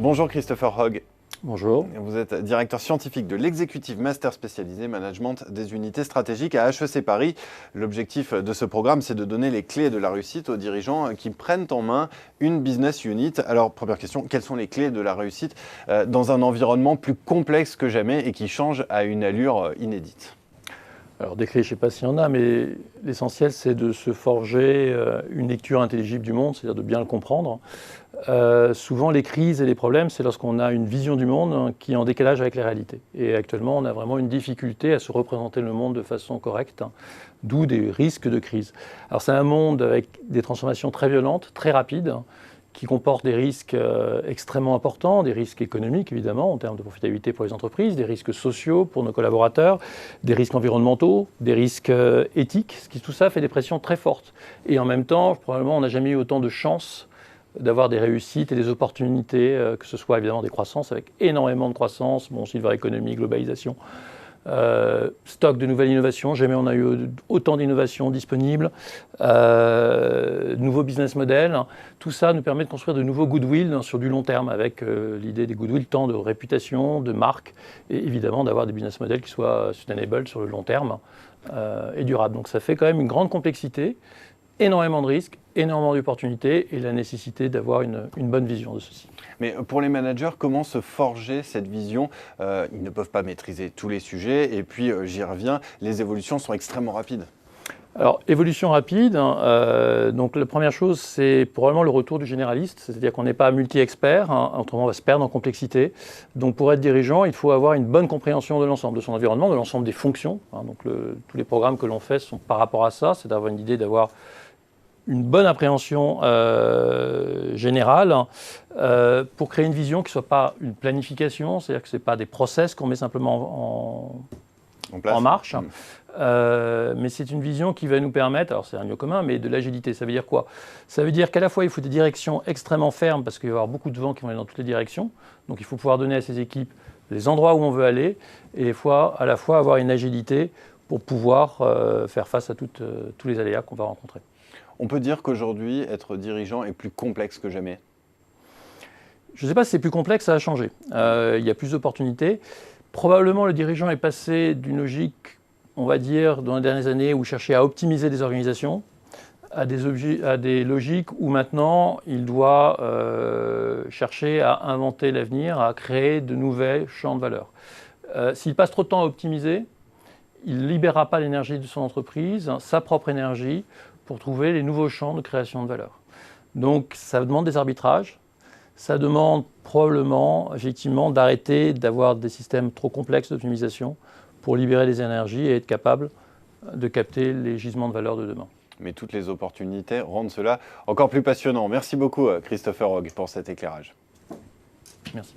Bonjour Christopher Hogg. Bonjour. Vous êtes directeur scientifique de l'Executive Master spécialisé Management des unités stratégiques à HEC Paris. L'objectif de ce programme, c'est de donner les clés de la réussite aux dirigeants qui prennent en main une business unit. Alors, première question, quelles sont les clés de la réussite dans un environnement plus complexe que jamais et qui change à une allure inédite ? Alors des clés, je ne sais pas s'il y en a, mais l'essentiel, c'est de se forger une lecture intelligible du monde, c'est-à-dire de bien le comprendre. Souvent, les crises et les problèmes, c'est lorsqu'on a une vision du monde qui est en décalage avec les réalités. Et actuellement, on a vraiment une difficulté à se représenter le monde de façon correcte, d'où des risques de crise. Alors c'est un monde avec des transformations très violentes, très rapides, qui comporte des risques extrêmement importants, des risques économiques évidemment en termes de profitabilité pour les entreprises, des risques sociaux pour nos collaborateurs, des risques environnementaux, des risques éthiques, tout ça fait des pressions très fortes. Et en même temps, probablement on n'a jamais eu autant de chance d'avoir des réussites et des opportunités, que ce soit évidemment des croissances avec énormément de croissance, silver economy, globalisation, stock de nouvelles innovations, jamais on a eu autant d'innovations disponibles, nouveaux business models, tout ça nous permet de construire de nouveaux goodwill sur du long terme avec l'idée des goodwill tant de réputation, de marque et évidemment d'avoir des business models qui soient sustainable sur le long terme et durables. Donc ça fait quand même une grande complexité, énormément de risques, énormément d'opportunités et la nécessité d'avoir une bonne vision de ceci. Mais pour les managers, comment se forger cette vision ? Ils ne peuvent pas maîtriser tous les sujets et puis j'y reviens, les évolutions sont extrêmement rapides. Alors, évolution rapide, donc la première chose, c'est probablement le retour du généraliste, c'est-à-dire qu'on n'est pas multi-expert, autrement on va se perdre en complexité. Donc pour être dirigeant, il faut avoir une bonne compréhension de l'ensemble, de son environnement, de l'ensemble des fonctions. Donc tous les programmes que l'on fait sont par rapport à ça, c'est d'avoir une idée, d'avoir une bonne appréhension générale pour créer une vision qui ne soit pas une planification, c'est-à-dire que ce n'est pas des process qu'on met simplement en marche, mais c'est une vision qui va nous permettre, alors c'est un lieu commun, mais de l'agilité. Ça veut dire quoi ? Ça veut dire qu'à la fois il faut des directions extrêmement fermes parce qu'il va y avoir beaucoup de vents qui vont aller dans toutes les directions, donc il faut pouvoir donner à ces équipes les endroits où on veut aller et à la fois avoir une agilité pour pouvoir faire face à tous les aléas qu'on va rencontrer. On peut dire qu'aujourd'hui, être dirigeant est plus complexe que jamais. Je ne sais pas si c'est plus complexe, ça a changé. Il y a plus d'opportunités. Probablement, le dirigeant est passé d'une logique, on va dire, dans les dernières années, où il cherchait à optimiser des organisations, à des logiques où maintenant, il doit chercher à inventer l'avenir, à créer de nouveaux champs de valeur. S'il passe trop de temps à optimiser, il ne libérera pas l'énergie de son entreprise, sa propre énergie, pour trouver les nouveaux champs de création de valeur. Donc ça demande des arbitrages, ça demande probablement effectivement d'arrêter d'avoir des systèmes trop complexes d'optimisation pour libérer les énergies et être capable de capter les gisements de valeur de demain. Mais toutes les opportunités rendent cela encore plus passionnant. Merci beaucoup Christopher Hogg pour cet éclairage. Merci.